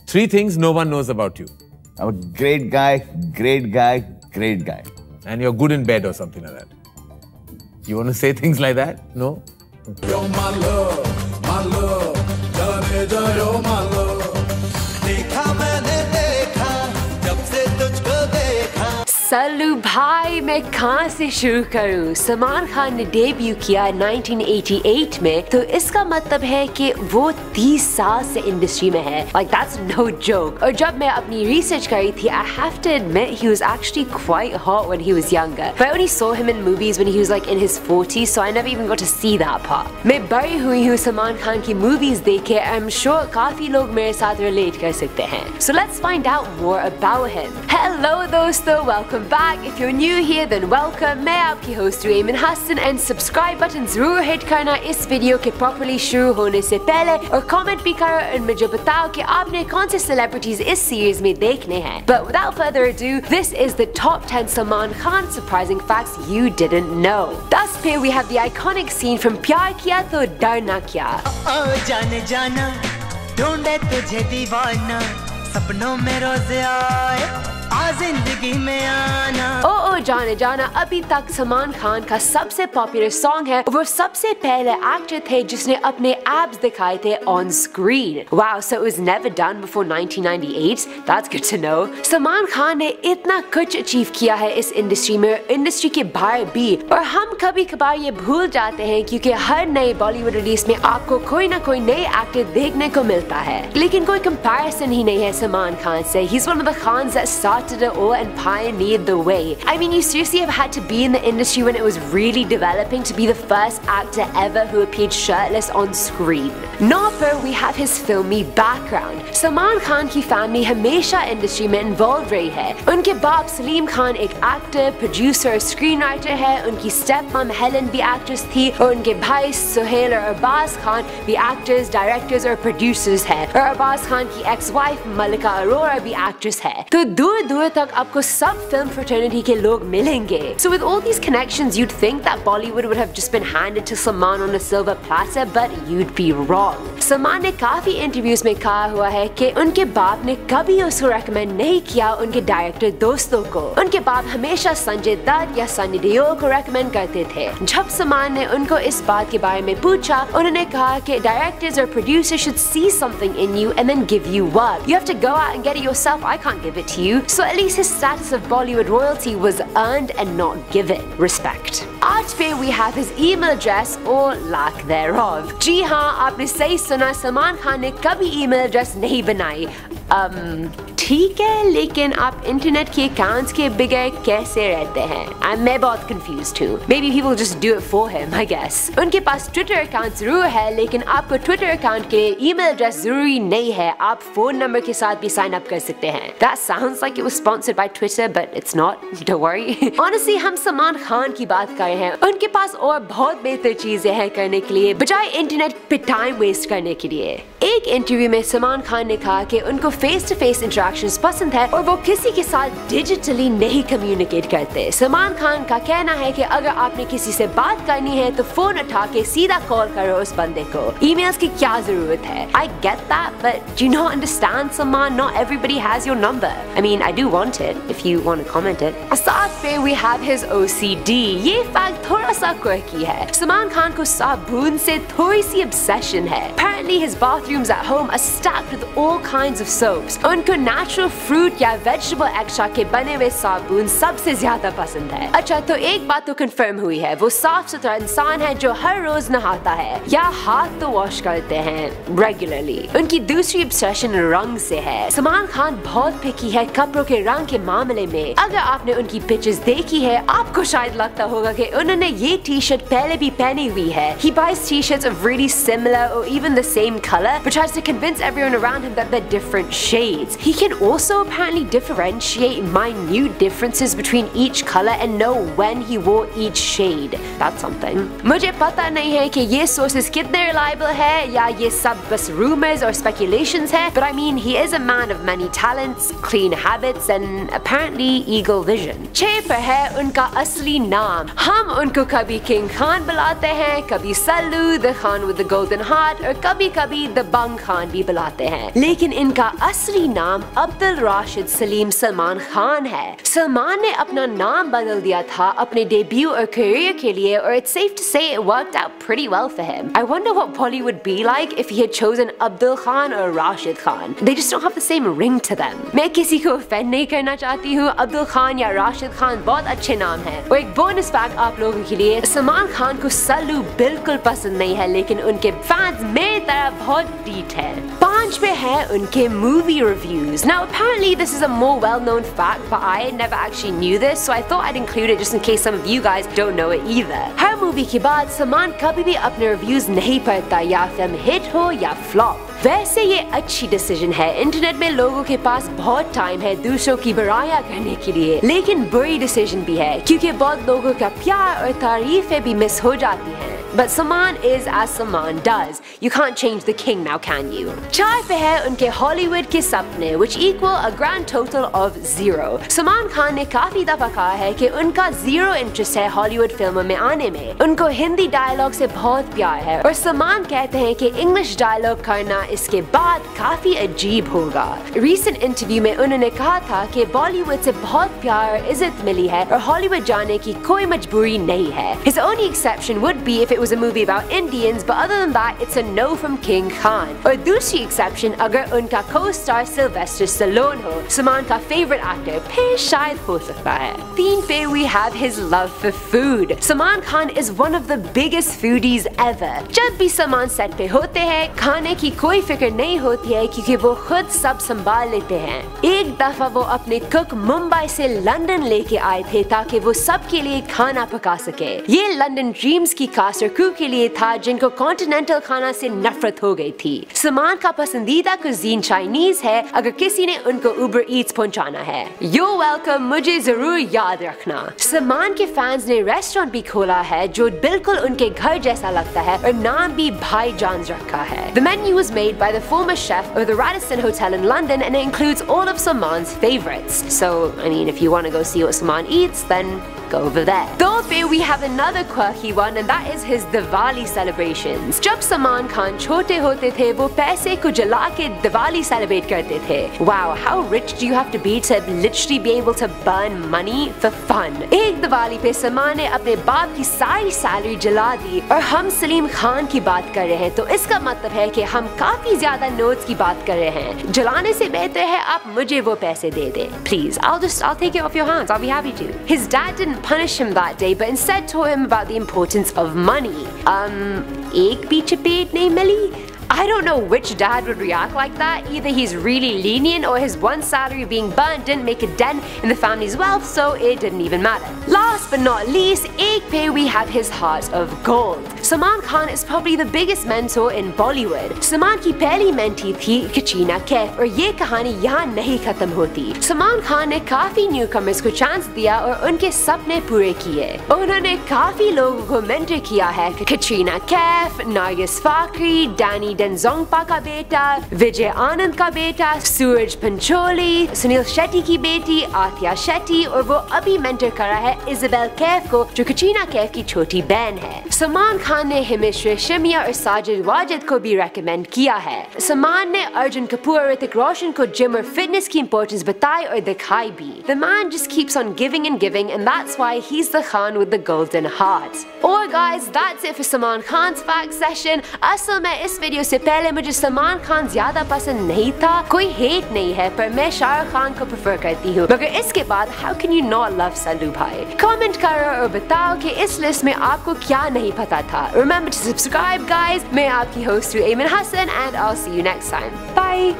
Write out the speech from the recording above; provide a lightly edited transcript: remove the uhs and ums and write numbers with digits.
Three things no one knows about you. I'm a great guy, great guy, great guy. And you're good in bed or something like that. You want to say things like that? No? You're my love, my love. You're my love. देखा मैंने देखा जब से तुझको देखा. सल्लू भाई, मैं कहाँ से शुरू करूँ? सलमान खान ने डेब्यू किया 1988 में, तो इसका मतलब है कि वो 30 साल से इंडस्ट्री में है. Like that's no joke. और जब मैं अपनी रिसर्च करी थी, I have to admit he was actually quite hot when he was younger. But I only saw him in movies when he was like in his 40s, so I never even got to see that part. मैं बड़ी हुई हूँ सलमान खान की movies देखे. I'm sure काफी लोग मेरे साथ रिलेट कर सकते हैं. So let's find out more about him. Hello दोस्तों, welcome back. If you're new here, then welcome. मैं आपकी होस्ट हूँ एमन हसन, and subscribe button जरूर हिट करना इस वीडियो के प्रॉपर्ली शुरू होने से पहले, और कमेंट भी करो और मुझे बताओ कि आपने कौन से सेलिब्रिटीज इस सीरीज में देखने हैं. But without further ado, this is the top 10 Salman Khan surprising facts you didn't know. Thus पे we have the iconic scene from प्यार किया तो डरना क्या. ओ जाने जाना ढूंढे तुझे दीवाना, सपनों में रोज आए आ जिंदगी में आना. ओ जाने जाना अभी तक सलमान खान का सबसे पॉपुलर सॉन्ग है. वो सबसे पहले एक्टर थे जिसने अपने एब्स दिखाए थे on screen. Wow, so it was never done before 1998. That's good to know. Salman Khan ने इतना कुछ अचीव किया है इस इंडस्ट्री में, इंडस्ट्री के बाहर भी, और हम कभी कभार ये भूल जाते हैं क्योंकि हर नए बॉलीवुड रिलीज में आपको कोई ना कोई नए एक्टर देखने को मिलता है, लेकिन कोई कंपैरिजन ही नहीं है सलमान खान से. He's one of the Khans that started it all and pioneered the way. I mean, you seriously have had to be in the industry when it was really developing to be the first actor ever who appeared shirtless on screen. Now पर we have his filmy background. Salman Khan की family हमेशा industry में involve रही है. उनके बाप सलीम खान एक actor, producer, screen writer है. उनकी स्टेप मम हेलन भी एक्ट्रेस थी, और उनके भाई सुहेल और अब्बास खान भी एक्टर्स, डायरेक्टर्स और प्रोड्यूसर्स हैं. और अब्बास खान की एक्स वाइफ मलिका अरोरा भी एक्ट्रेस है. तो दूर दूर तक आपको सब फिल्म फ्रेटर्निटी के लोग मिलेंगे. So with all these connections, you'd think that Bollywood would have just been handed to Salman on a silver platter, but you'd be wrong. Salman ने काफी इंटरव्यूज में कहा हुआ है कि उनके बाप ने कभी उसको रेकमेंड नहीं किया उनके डायरेक्टर दोस्तों को. उनके बाप हमेशा संजय दत्त या सनी देओल को रेकमेंड करते थे. जब सलमान ने उनको इस बात के बारे में पूछा, उन्होंने कहा कि डायरेक्टर्स और producers should see something in you and then give you work. You have to go out and get it yourself. I can't give it to you. So at least his status of Bollywood royalty was earned and not given. Respect. आज पे we have his email address or lack thereof. जी हाँ, आपने सही सुना, सलमान खान ने कभी email address नहीं बनाई. ठीक है, लेकिन आप इंटरनेट के अकाउंट्स के बगैर कैसे रहते हैं? मैं बहुत कंफ्यूज्ड हूँ. Maybe people just do it for him, I guess. उनके पास ट्विटर अकाउंट जरूर है, लेकिन आपको ट्विटर अकाउंट के लिए ईमेल एड्रेस जरूरी नहीं है. आप फोन नंबर के साथ भी साइन अप कर सकते हैं. That sounds like it was sponsored by Twitter, but it's not. Don't worry. Honestly, हम सलमान खान की बात कर रहे हैं. उनके पास और बहुत बेहतर चीजें हैं करने के लिए, बजाय इंटरनेट पे टाइम वेस्ट करने के लिए. एक इंटरव्यू में सलमान खान ने कहा कि उनको फेस टू फेस इंटरेक्शंस पसंद है और वो किसी के साथ डिजिटली नहीं कम्युनिकेट करते. सलमान खान का कहना है कि अगर आपने किसी से बात करनी है तो फोन उठा के सीधा कॉल करो उस बंदे को. ईमेल्स की क्या जरूरत है? I get that, but do you not understand, Salman? Not everybody has your number. I mean, I do want it if you want to comment it. साथ पे we have his OCD. ये fact थोड़ा सा quirky है. सलमान खान को साबुन से थोड़ी सी obsession है. Apparently his bathrooms at home are stacked with all kinds of soaps. उनको natural fruit या vegetable extract के बने हुए साबुन सबसे ज्यादा पसंद है. अच्छा, तो एक बात तो कंफर्म हुई है, वो साफ सुथरा इंसान है जो हर रोज नहाता है या हाथ तो वॉश करते हैं रेगुलरली. उनकी दूसरी obsession रंग से है. सलमान खान बहुत पिकी है कपड़ों के रंग के मामले में. अगर आपने उनकी पिक्चर्स देखी है, आपको शायद लगता होगा कि उन्होंने ये टी शर्ट पहले भी पहनी हुई है. He buys t-shirts of really similar or even the same color, but tries to convince everyone around him that they're different shades. He can also apparently differentiate minute differences between each color and know when he wore each shade. That's something. मुझे पता नहीं है कि ये sources कितने reliable है या ये सब बस rumors or speculations है, but I mean he is a man of many talents, clean habits and apparently eagle vision. 6 पर है उनका असली नाम. हम उनको कभी किंग खान बुलाते हैं, कभी Sallu the Khan with the golden heart और कभी कभी द बंग खान भी बुलाते हैं. लेकिन इनका असली नाम अब्दुल राशिद सलीम सलमान खान है. सलमान ने अपना नाम बदल दिया था अपने डेब्यू और करियर के लिए और it's safe to say it worked out pretty well for him. I wonder what Polly would be like if he had chosen Abdul Khan or Rashid Khan. They just don't have the same ring to them. मैं किसी को offend नहीं करना चाहती हूँ. अब्दुल खान या राशिद खान बहुत अच्छे नाम हैं. और एक बोनस फैक्ट आप लोगों के लिए, सलमान खान को सल्लू बिल्कुल पसंद नहीं है, लेकिन उनके फैंस मेरी तरह बहुत डीट है. 5 पे है उनके movie reviews. Now apparently this is a more well-known fact, but I never actually knew this, so I thought I'd include it just in case some of you guys don't know it either. Her movie के बाद सलमान कभी भी अपने reviews नहीं पढ़ता, या film hit हो या फ्लॉप. वैसे ये अच्छी डिसीजन है. इंटरनेट में लोगों के पास बहुत टाइम है दूसरों की बुराइयां करने के लिए, लेकिन बुरी डिसीजन भी है क्योंकि बहुत लोगों का प्यार और तारीफें भी मिस हो जाती हैं. But Salman is as Salman does. You can't change the king now, can you? 4 पे है उनके हॉलीवुड के सपने, which equal a grand total of 0. Salman Khan ने काफी दफा कहा है कि उनका 0 इंटरेस्ट है हॉलीवुड फिल्मों में आने में. उनको हिंदी डायलॉग से बहुत प्यार है और सलमान कहते हैं कि इंग्लिश डायलॉग करना इसके बाद काफी अजीब होगा. रीसेंट इंटरव्यू में उन्होंने कहा था कि बॉलीवुड से बहुत प्यार और इज्जत मिली है और हॉलीवुड जाने की कोई मजबूरी नहीं है. His only exception would be if it was a movie about Indians, but other than that, it's a no from King Khan. और दूसरी exception अगर उनका co-star Sylvester Stallone हो, सलमान का favorite actor, फिर शायद हो सकता है. 3 पे we have his love for food. Salman Khan is one of the biggest foodies ever. जब भी सलमान सेट पे होते हैं, खाने की कोई फिक्र नहीं होती है क्योंकि वो खुद सब संभाल लेते हैं. एक दफा वो अपने कुक मुंबई से लंदन लेके आए थे ताकि वो सबके लिए खाना पका सके. ये लंदन ड्रीम्स की कास्ट और क्रू के लिए था जिनको कॉन्टिनेंटल खाना से नफरत हो गई थी. सलमान का पसंदीदा कुजीन चाइनीज है अगर किसी ने उनको उबर ईट्स पहुंचाना है. यो वेलकम, मुझे जरूर याद रखना. सलमान के फैंस ने रेस्टोरेंट भी खोला है जो बिल्कुल उनके घर जैसा लगता है और नाम भी भाईजान रखा है. The menu was made by the former chef of the Radisson Hotel in London and it includes all of Salman's favorites. So, I mean, if you want to go see what Salman eats, then go over there. 2 पे we have another quirky one and that is his Diwali celebrations. जब सलमान खान छोटे होते थे वो पैसे को जला के दिवाली सेलिब्रेट करते थे. Wow, how rich do you have to be to literally be able to burn money for fun? एक दिवाली पे सलमान ने अपने बाप की सारी सैलरी जला दी और हम सलीम खान की बात कर रहे हैं, तो इसका मतलब है कि हम काफी ज्यादा नोट्स की बात कर रहे हैं. जलाने से बेहतर है आप मुझे वो पैसे दे दें. Please, I'll take it off your hands. I'll be happy to. His dad didn't punish him that day, but instead told him about the importance of money. एक भी चपेट नहीं मिली? I don't know which dad would react like that. Either he's really lenient or his one salary being burnt didn't make a dent in the family's wealth, so it didn't even matter. Last but not least, 8 पे we have his heart of gold. Salman Khan is probably the biggest mentor in Bollywood. Salman की पहली mentee थी कटरीना कैफ और ये कहानी यहाँ नहीं खत्म होती. सलमान खान ने काफी न्यूकमर्स को चांस दिया और उनके सपने पूरे किए. उन्होंने काफी लोगों को मेंटर किया है. कटरीना कैफ, नार्गिस फाकरी, डैनी डेंजोंगपा का बेटा, विजय आनंद का बेटा, सूरज पंचोली, सुनील शेट्टी की बेटी आतिया शेट्टी और वो अभी मेंटर कर रहा है इजाबेल कैफ को जो कटरीना कैफ की छोटी बहन है. सलमान खान ने हिमेश रेशमिया और साजिद वाजिद को भी रेकमेंड किया है. सलमान ने अर्जुन कपूर और ऋतिक रोशन को जिम और फिटनेस की इंपॉर्टेंस बताई और दिखाई भी. The man just keeps on giving and that's why he's the Khan with the golden heart. Or guys, that's it for Salman Khan's fact session. असल में इस वीडियो से पहले मुझे सलमान खान ज्यादा पसंद नहीं था. कोई हेट नहीं है पर मैं शाहरुख खान को प्रेफर करती हूँ. मगर इसके बाद how can you not love Sallu भाई? कमेंट करो और बताओ कि इस लिस्ट में आपको क्या नहीं पता था. Remember to subscribe guys. मैं आपकी होस्ट हूँ Ayman Hassan and I'll see you next time. Bye.